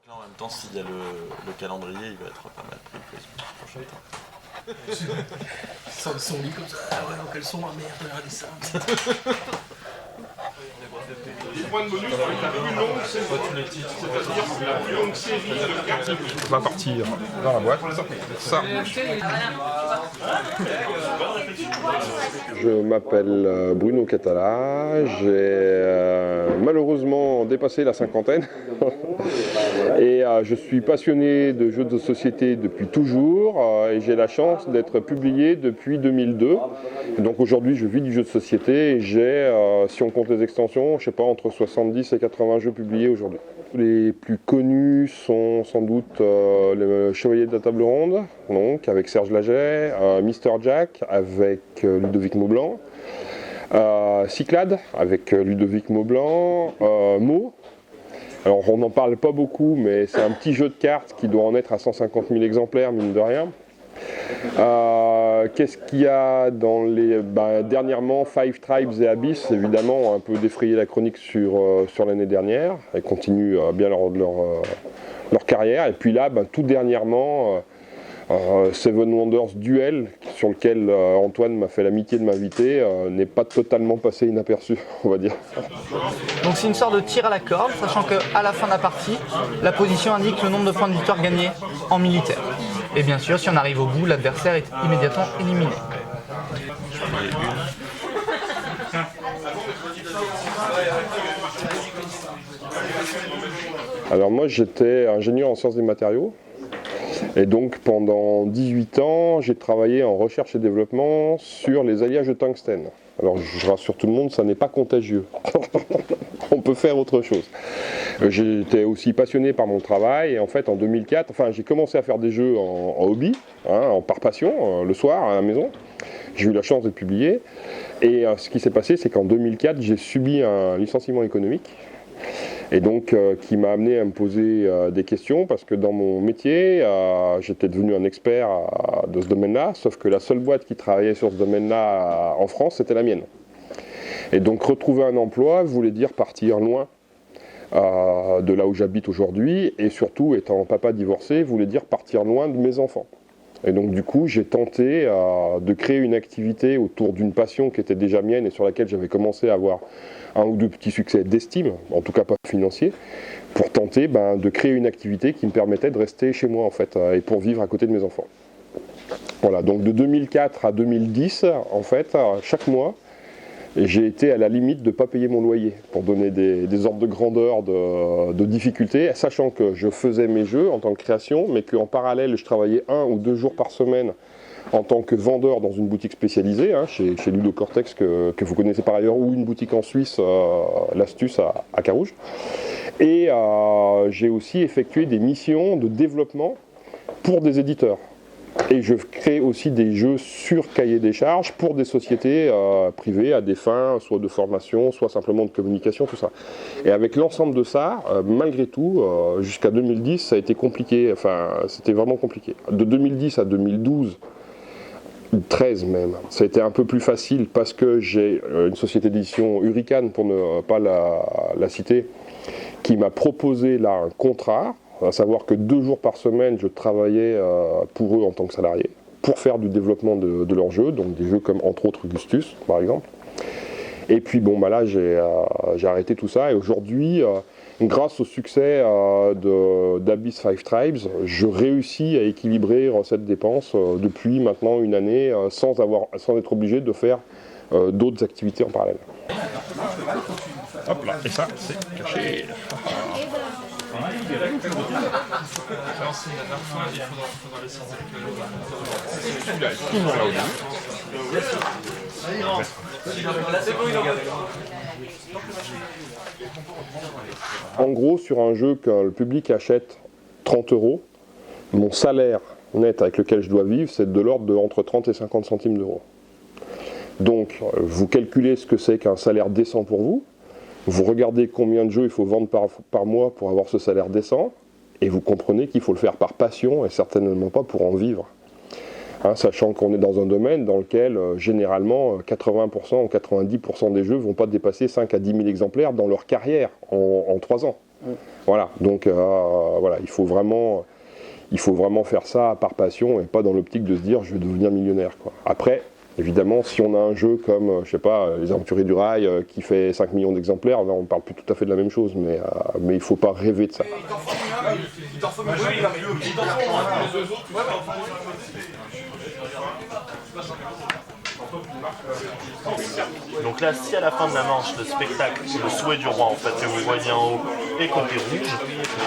Là, en même temps, s'il y a le calendrier, il va être pas mal pris le prochain temps. Il sort de son lit comme ça, ah ouais, quels sont, ah merde, regardez ça. Les points de bonus vont être la plus longue saison, c'est-à-dire la plus longue série de 4 niveaux. On va partir dans la boîte. Ça. Je m'appelle Bruno Catala, j'ai malheureusement dépassé la cinquantaine et je suis passionné de jeux de société depuis toujours et j'ai la chance d'être publié depuis 2002. Donc aujourd'hui je vis du jeu de société et j'ai, si on compte les extensions, je sais pas, entre 70 et 80 jeux publiés aujourd'hui. Les plus connus sont sans doute le Chevalier de la Table Ronde, donc avec Serge Laget, Mister Jack avec Ludovic Maublanc, Cyclades avec Ludovic Maublanc, Mo. Alors on n'en parle pas beaucoup, mais c'est un petit jeu de cartes qui doit en être à 150 000 exemplaires, mine de rien. Qu'est-ce qu'il y a dans les... dernièrement, Five Tribes et Abyss, évidemment, ont un peu défrayé la chronique sur l'année dernière. Elles continuent bien leur carrière. Et puis là, tout dernièrement, Seven Wonders Duel, sur lequel Antoine m'a fait l'amitié de m'inviter, n'est pas totalement passé inaperçu, on va dire. Donc c'est une sorte de tir à la corde, sachant qu'à la fin de la partie, la position indique le nombre de points de victoire gagnés en militaire. Et bien sûr, si on arrive au bout, l'adversaire est immédiatement éliminé. Alors moi j'étais ingénieur en sciences des matériaux. Et donc pendant 18 ans, j'ai travaillé en recherche et développement sur les alliages de tungstène. Alors je rassure tout le monde, ça n'est pas contagieux. On peut faire autre chose. J'étais aussi passionné par mon travail et en fait en 2004, j'ai commencé à faire des jeux en hobby, par passion, le soir à la maison. J'ai eu la chance de publier et ce qui s'est passé, c'est qu'en 2004, j'ai subi un licenciement économique. Et donc qui m'a amené à me poser des questions parce que dans mon métier, j'étais devenu un expert de ce domaine-là, sauf que la seule boîte qui travaillait sur ce domaine-là en France, c'était la mienne. Et donc retrouver un emploi voulait dire partir loin de là où j'habite aujourd'hui, et surtout étant papa divorcé, voulait dire partir loin de mes enfants. Et donc du coup, j'ai tenté de créer une activité autour d'une passion qui était déjà mienne et sur laquelle j'avais commencé à avoir un ou deux petits succès d'estime, en tout cas pas financiers, pour tenter de créer une activité qui me permettait de rester chez moi en fait, et pour vivre à côté de mes enfants. Voilà, donc de 2004 à 2010, en fait, chaque mois, j'ai été à la limite de ne pas payer mon loyer, pour donner des ordres de grandeur de difficulté, sachant que je faisais mes jeux en tant que création, mais qu'en parallèle, je travaillais 1 ou 2 jours par semaine en tant que vendeur dans une boutique spécialisée, chez Ludo Cortex, que vous connaissez par ailleurs, ou une boutique en Suisse, l'Astuce à Carouge. Et j'ai aussi effectué des missions de développement pour des éditeurs. Et je crée aussi des jeux sur cahier des charges pour des sociétés privées à des fins, soit de formation, soit simplement de communication, tout ça. Et avec l'ensemble de ça, malgré tout, jusqu'à 2010, ça a été compliqué, c'était vraiment compliqué. De 2010 à 2012, 13 même, ça a été un peu plus facile parce que j'ai une société d'édition Hurricane, pour ne pas la citer, qui m'a proposé là un contrat, à savoir que 2 jours par semaine, je travaillais pour eux en tant que salarié, pour faire du développement de leurs jeux, donc des jeux comme entre autres Gustus, par exemple. Et puis là, j'ai arrêté tout ça, et aujourd'hui, grâce au succès d'Abyss Five Tribes, je réussis à équilibrer recettes-dépenses depuis maintenant une année, sans être obligé de faire d'autres activités en parallèle. Hop là, et ça, c'est caché. En gros, sur un jeu que le public achète 30 €, mon salaire net avec lequel je dois vivre, c'est de l'ordre de entre 30 et 50 centimes d'euros. Donc, vous calculez ce que c'est qu'un salaire décent pour vous, vous regardez combien de jeux il faut vendre par mois pour avoir ce salaire décent, et vous comprenez qu'il faut le faire par passion et certainement pas pour en vivre. Sachant qu'on est dans un domaine dans lequel généralement 80% ou 90% des jeux ne vont pas dépasser 5 à 10 000 exemplaires dans leur carrière en 3 ans. Voilà, donc voilà, il faut vraiment faire ça par passion et pas dans l'optique de se dire je vais devenir millionnaire, quoi. Après, évidemment, si on a un jeu comme, je sais pas, Les Aventuriers du Rail qui fait 5 millions d'exemplaires, là on parle plus tout à fait de la même chose, mais il faut pas rêver de ça. Donc là, si à la fin de la manche, le spectacle, le souhait du roi, en fait, que vous voyez en haut, est côté rouge,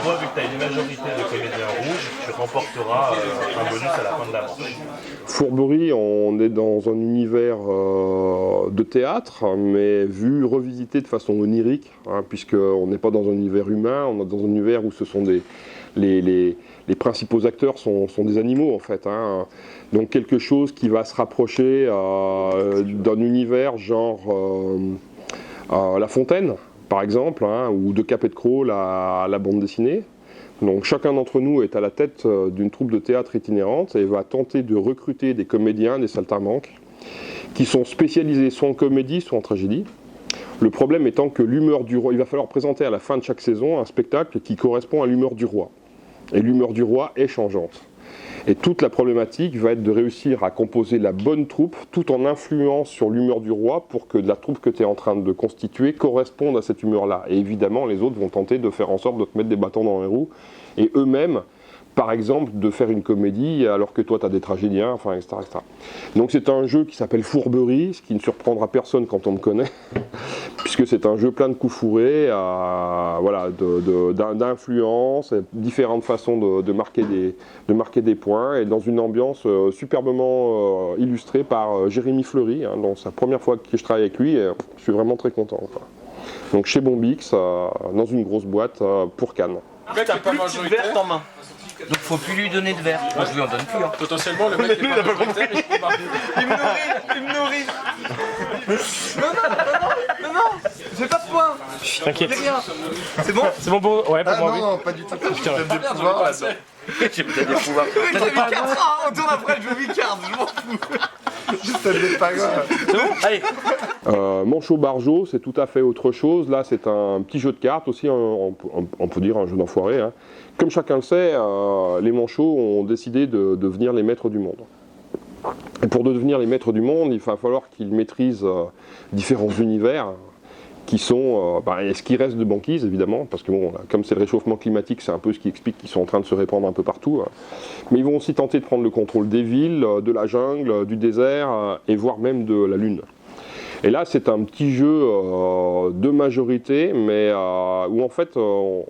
toi, vu que tu as une majorité de comédiens rouges, tu remporteras un bonus à la fin de la manche. Fourberie, on est dans un univers de théâtre, mais vu revisité de façon onirique, hein, puisqu'on n'est pas dans un univers humain, on est dans un univers où ce sont les principaux acteurs sont des animaux, en fait, hein. Donc quelque chose qui va se rapprocher d'un univers genre La Fontaine, par exemple, hein, ou de Cap et de Croc, la bande dessinée. Donc chacun d'entre nous est à la tête d'une troupe de théâtre itinérante et va tenter de recruter des comédiens, des saltimbanques, qui sont spécialisés soit en comédie, soit en tragédie. Le problème étant que l'humeur du roi, il va falloir présenter à la fin de chaque saison un spectacle qui correspond à l'humeur du roi. Et l'humeur du roi est changeante. Et toute la problématique va être de réussir à composer la bonne troupe tout en influant sur l'humeur du roi pour que la troupe que tu es en train de constituer corresponde à cette humeur-là. Et évidemment, les autres vont tenter de faire en sorte de te mettre des bâtons dans les roues et eux-mêmes, par exemple, de faire une comédie alors que toi tu as des tragédiens, enfin, etc., etc. Donc c'est un jeu qui s'appelle Fourberie, ce qui ne surprendra personne quand on me connaît, puisque c'est un jeu plein de coups fourrés, voilà, d'influence, différentes façons de marquer des points, et dans une ambiance superbement illustrée par Jérémy Fleury, hein, dans sa première fois que je travaille avec lui, et je suis vraiment très content. Enfin. Donc chez Bombix, dans une grosse boîte pour Cannes. T'as plus de petite verte en main. Donc faut plus lui donner de verre. Moi je lui en donne plus. Hein. Potentiellement, le mec n'est pas majoritaire, mais Il me nourrit. Non, j'ai pas de points. T'inquiète. J'ai rien. C'est bon? C'est bon pour. Ouais, pour moi. Non, pas du tout. Putain. J'ai peut-être des pouvoirs. T'as des cartes. On tourne après le jeu Vicard, je m'en fous. C'est pas grave. C'est bon? Allez. Manchot Barjo, c'est tout à fait autre chose. Là, c'est un petit jeu de cartes aussi, on peut dire un jeu d'enfoiré. Hein. Comme chacun le sait, les manchots ont décidé de devenir les maîtres du monde. Et pour devenir les maîtres du monde, il va falloir qu'ils maîtrisent différents univers qui sont, ce qui reste de banquise évidemment, parce que bon, comme c'est le réchauffement climatique, c'est un peu ce qui explique qu'ils sont en train de se répandre un peu partout. Hein. Mais ils vont aussi tenter de prendre le contrôle des villes, de la jungle, du désert, et voire même de la lune. Et là, c'est un petit jeu de majorité, mais où en fait, on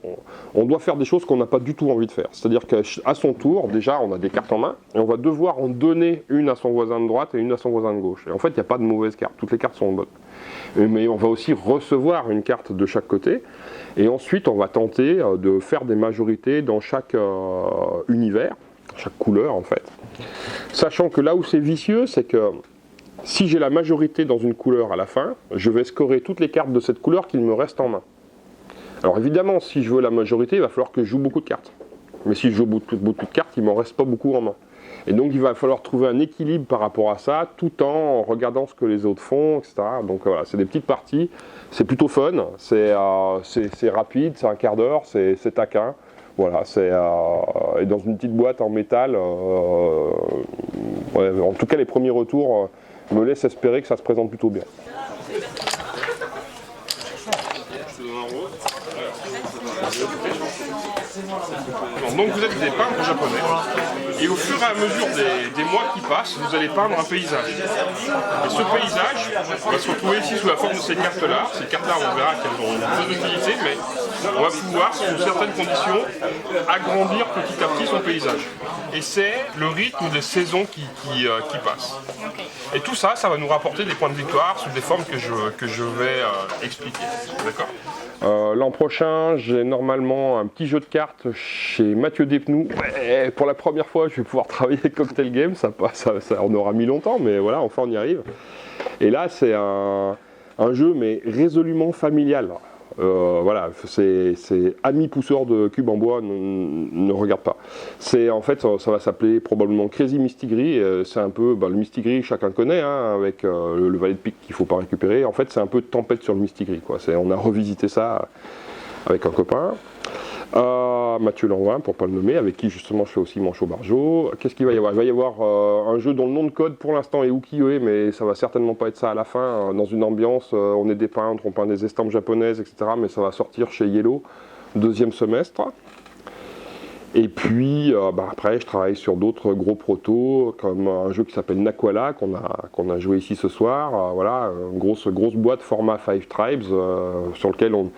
doit faire des choses qu'on n'a pas du tout envie de faire. C'est-à-dire qu'à son tour, déjà, on a des cartes en main, et on va devoir en donner une à son voisin de droite et une à son voisin de gauche. Et en fait, il n'y a pas de mauvaises cartes, toutes les cartes sont bonnes. Mais on va aussi recevoir une carte de chaque côté, et ensuite, on va tenter de faire des majorités dans chaque univers, chaque couleur en fait. Sachant que là où c'est vicieux, c'est que si j'ai la majorité dans une couleur à la fin, je vais scorer toutes les cartes de cette couleur qu'il me reste en main. Alors évidemment, si je veux la majorité, il va falloir que je joue beaucoup de cartes. Mais si je joue beaucoup de cartes, il ne m'en reste pas beaucoup en main. Et donc il va falloir trouver un équilibre par rapport à ça, tout en regardant ce que les autres font, etc. Donc voilà, c'est des petites parties, c'est plutôt fun, c'est rapide, c'est un quart d'heure, c'est taquin. Voilà, et dans une petite boîte en métal, ouais, en tout cas les premiers retours me laissent espérer que ça se présente plutôt bien. Donc vous êtes des peintres japonais, et au fur et à mesure des mois qui passent, vous allez peindre un paysage. Et ce paysage va se retrouver ici sous la forme de ces cartes-là. Ces cartes-là, on verra qu'elles ont peu d'utilité, mais on va pouvoir, sous certaines conditions, agrandir petit à petit son paysage. Et c'est le rythme des saisons qui passent. Et tout ça, ça va nous rapporter des points de victoire sous des formes que je vais expliquer. D'accord ? L'an prochain, j'ai normalement un petit jeu de cartes chez Mathieu Despnous. Ouais, pour la première fois, je vais pouvoir travailler avec Cocktail Game. Ça, on aura mis longtemps, mais voilà, enfin on y arrive. Et là, c'est un jeu, mais résolument familial. Voilà, c'est Ami pousseur de cubes en bois, ne regarde pas. C'est en fait, ça va s'appeler probablement Crazy Mistigris. C'est un peu le Mistigris, chacun connaît, hein, avec le valet de pique qu'il ne faut pas récupérer. En fait, c'est un peu Tempête sur le Mistigris, quoi. On a revisité ça avec un copain. Mathieu Lanvin, pour ne pas le nommer, avec qui justement je fais aussi Manchot Barjot. Qu'est-ce qu'il va y avoir? Il va y avoir un jeu dont le nom de code pour l'instant est ukiyo-e, mais ça va certainement pas être ça à la fin. Dans une ambiance, on est des peintres, on peint des estampes japonaises, etc. Mais ça va sortir chez Yellow, deuxième semestre. Et puis après, je travaille sur d'autres gros protos, comme un jeu qui s'appelle Naquala, qu'on a joué ici ce soir. Voilà, une grosse boîte format Five Tribes, sur lequel on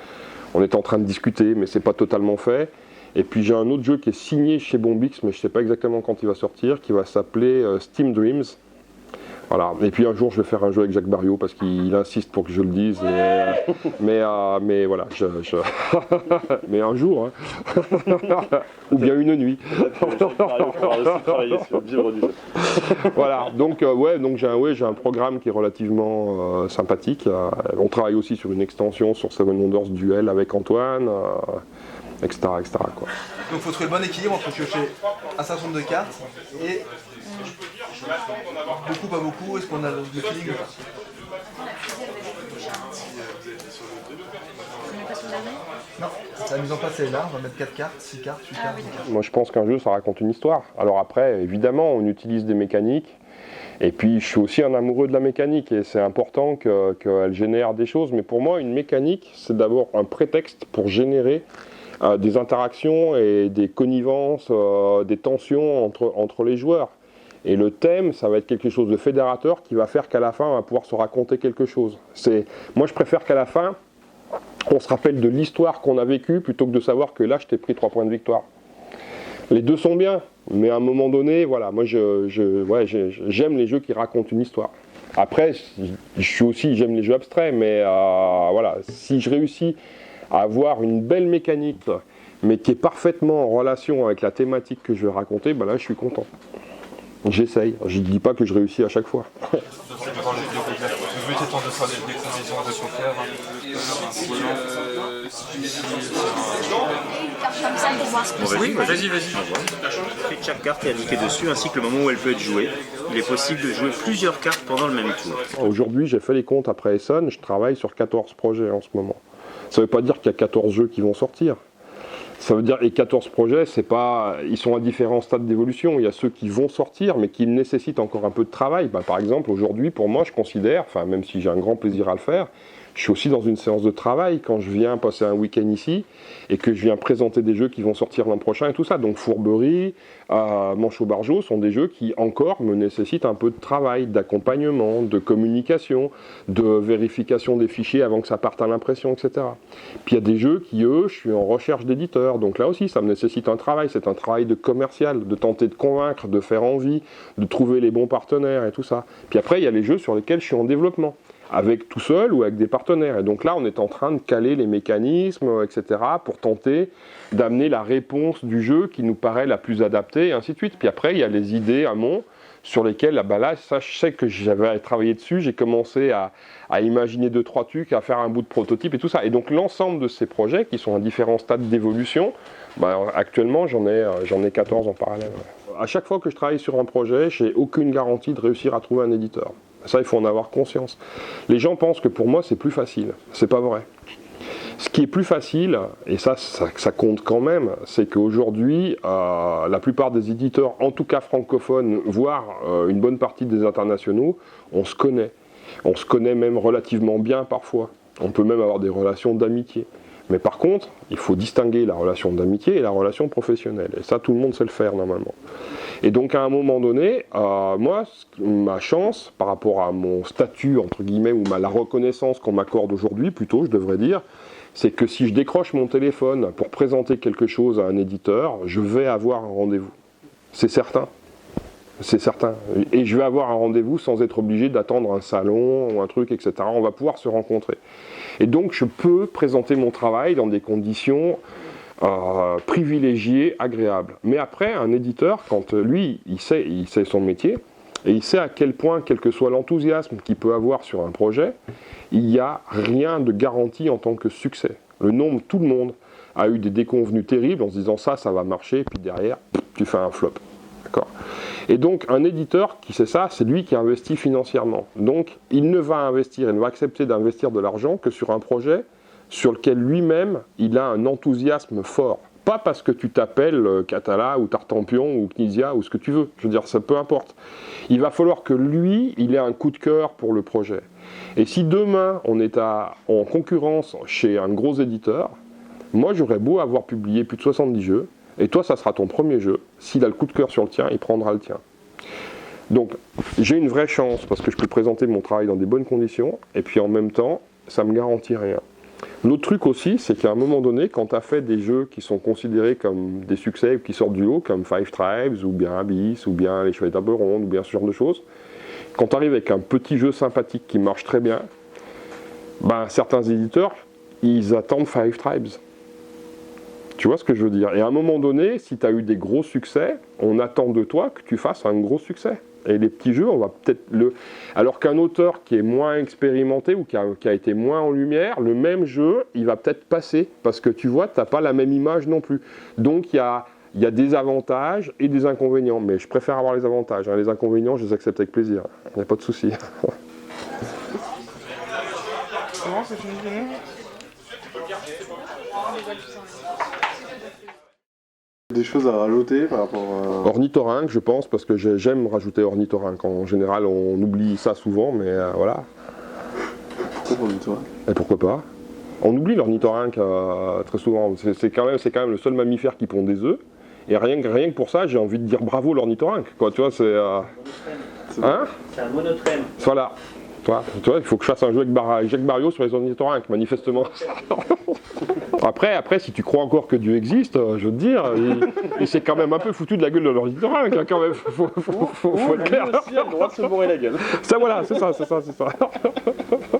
est en train de discuter, mais c'est pas totalement fait. Et puis j'ai un autre jeu qui est signé chez Bombix, mais je sais pas exactement quand il va sortir, qui va s'appeler Steam Dreams. Voilà. Et puis un jour je vais faire un jeu avec Jacques Barriot parce qu'il insiste pour que je le dise. Mais voilà, mais un jour, hein. Ou bien une nuit. Voilà. Donc j'ai un programme qui est relativement sympathique. On travaille aussi sur une extension sur Seven Wonders Duel avec Antoine, etc., quoi. Donc il faut trouver le bon équilibre entre piocher un certain nombre de cartes et beaucoup, pas beaucoup, est-ce qu'on a le feeling ou pas? Non, la mise en place est là, on va mettre 4 cartes, 6 cartes, 8 cartes, 10 cartes. Moi je pense qu'un jeu ça raconte une histoire. Alors après, évidemment, on utilise des mécaniques. Et puis je suis aussi un amoureux de la mécanique et c'est important qu'elle génère des choses. Mais pour moi, une mécanique, c'est d'abord un prétexte pour générer des interactions et des connivences, des tensions entre les joueurs. Et le thème, ça va être quelque chose de fédérateur qui va faire qu'à la fin, on va pouvoir se raconter quelque chose. Moi, je préfère qu'à la fin, on se rappelle de l'histoire qu'on a vécue plutôt que de savoir que là, je t'ai pris 3 points de victoire. Les deux sont bien, mais à un moment donné, voilà, moi, j'aime les jeux qui racontent une histoire. Après, j'aime les jeux abstraits, mais voilà, si je réussis à avoir une belle mécanique, mais qui est parfaitement en relation avec la thématique que je vais raconter, ben là, je suis content. J'essaye, je ne dis pas que je réussis à chaque fois. Le but étant de faire des conditions de poker. Oui, vas-y. Chaque carte est indiquée dessus ainsi que le moment où elle peut être jouée. Il est possible de jouer plusieurs cartes pendant le même tour. Aujourd'hui, j'ai fait les comptes après Essonne, je travaille sur 14 projets en ce moment. Ça ne veut pas dire qu'il y a 14 jeux qui vont sortir. Ça veut dire que les 14 projets, ils sont à différents stades d'évolution. Il y a ceux qui vont sortir, mais qui nécessitent encore un peu de travail. Par exemple, aujourd'hui, pour moi, je considère, même si j'ai un grand plaisir à le faire, je suis aussi dans une séance de travail quand je viens passer un week-end ici et que je viens présenter des jeux qui vont sortir l'an prochain et tout ça. Donc Fourberie, Manchot Barjot sont des jeux qui encore me nécessitent un peu de travail, d'accompagnement, de communication, de vérification des fichiers avant que ça parte à l'impression, etc. Puis il y a des jeux qui, eux, je suis en recherche d'éditeurs. Donc là aussi, ça me nécessite un travail. C'est un travail de commercial, de tenter de convaincre, de faire envie, de trouver les bons partenaires et tout ça. Puis après, il y a les jeux sur lesquels je suis en développement, avec tout seul ou avec des partenaires. Et donc là, on est en train de caler les mécanismes, etc., pour tenter d'amener la réponse du jeu qui nous paraît la plus adaptée, et ainsi de suite. Puis après, il y a les idées amont sur lesquelles, là, ça, je sais que j'avais travaillé dessus, j'ai commencé à imaginer 2-3 trucs, à faire un bout de prototype et tout ça. Et donc l'ensemble de ces projets, qui sont à différents stades d'évolution, actuellement, j'en ai 14 en parallèle. À chaque fois que je travaille sur un projet, j'ai aucune garantie de réussir à trouver un éditeur. Ça, il faut en avoir conscience. Les gens pensent que pour moi, c'est plus facile. C'est pas vrai. Ce qui est plus facile, et ça compte quand même, c'est qu'aujourd'hui, la plupart des éditeurs, en tout cas francophones, voire une bonne partie des internationaux, on se connaît. On se connaît même relativement bien parfois. On peut même avoir des relations d'amitié. Mais par contre, il faut distinguer la relation d'amitié et la relation professionnelle. Et ça, tout le monde sait le faire normalement. Et donc à un moment donné, moi, ma chance par rapport à mon statut, entre guillemets, ou la reconnaissance qu'on m'accorde aujourd'hui, plutôt, je devrais dire, c'est que si je décroche mon téléphone pour présenter quelque chose à un éditeur, je vais avoir un rendez-vous. C'est certain. C'est certain. Et je vais avoir un rendez-vous sans être obligé d'attendre un salon ou un truc, etc. On va pouvoir se rencontrer. Et donc, je peux présenter mon travail dans des conditions privilégiées, agréables. Mais après, un éditeur, quand lui, il sait son métier, et il sait à quel point, quel que soit l'enthousiasme qu'il peut avoir sur un projet, il n'y a rien de garanti en tant que succès. Tout le monde a eu des déconvenues terribles en se disant ça va marcher, puis derrière, tu fais un flop. D'accord. Et donc, un éditeur qui sait ça, c'est lui qui investit financièrement. Donc, il ne va accepter d'investir de l'argent que sur un projet sur lequel lui-même, il a un enthousiasme fort. pas parce que tu t'appelles Catala ou Tartampion ou Knizia ou ce que tu veux. Je veux dire, ça peu importe. Il va falloir que lui, il ait un coup de cœur pour le projet. Et si demain, on est en concurrence chez un gros éditeur, moi, j'aurais beau avoir publié plus de 70 jeux, et toi, ça sera ton premier jeu. S'il a le coup de cœur sur le tien, il prendra le tien. Donc, j'ai une vraie chance parce que je peux présenter mon travail dans des bonnes conditions, et puis en même temps, ça ne me garantit rien. L'autre truc aussi, c'est qu'à un moment donné, quand tu as fait des jeux qui sont considérés comme des succès ou qui sortent du lot, comme Five Tribes, ou bien Abyss, ou bien Les Chevaliers Table Ronde, ou bien ce genre de choses, quand tu arrives avec un petit jeu sympathique qui marche très bien, ben, certains éditeurs, ils attendent Five Tribes. Tu vois ce que je veux dire? Et à un moment donné, si tu as eu des gros succès, on attend de toi que tu fasses un gros succès. Et les petits jeux, on va peut-être le... Alors qu'un auteur qui est moins expérimenté ou qui a été moins en lumière, le même jeu, il va peut-être passer. Parce que tu vois, tu n'as pas la même image non plus. Donc il y a des avantages et des inconvénients. Mais je préfère avoir les avantages. Hein. Les inconvénients, je les accepte avec plaisir. Il n'y a pas de souci. Comment c'est fini? Des choses à rajouter par rapport à... Ornithorynque, je pense, parce que j'aime rajouter ornithorynque. En général, on oublie ça souvent, mais voilà. Pourquoi ornithorynque? Et pourquoi pas? On oublie l'ornithorynque très souvent. C'est quand même le seul mammifère qui pond des œufs. Et rien que pour ça, j'ai envie de dire bravo l'ornithorynque. Tu vois, c'est... Hein? C'est un monotrème. Voilà. Tu vois, il faut que je fasse un jeu avec Jacques Barriot sur les ornithorynques, manifestement. Après, si tu crois encore que Dieu existe, je veux te dire, il s'est quand même un peu foutu de la gueule de l'ornithorynque, hein, quand même. Faut être clair. Lui aussi a le droit de se bourrer la gueule. Ça, voilà, c'est ça.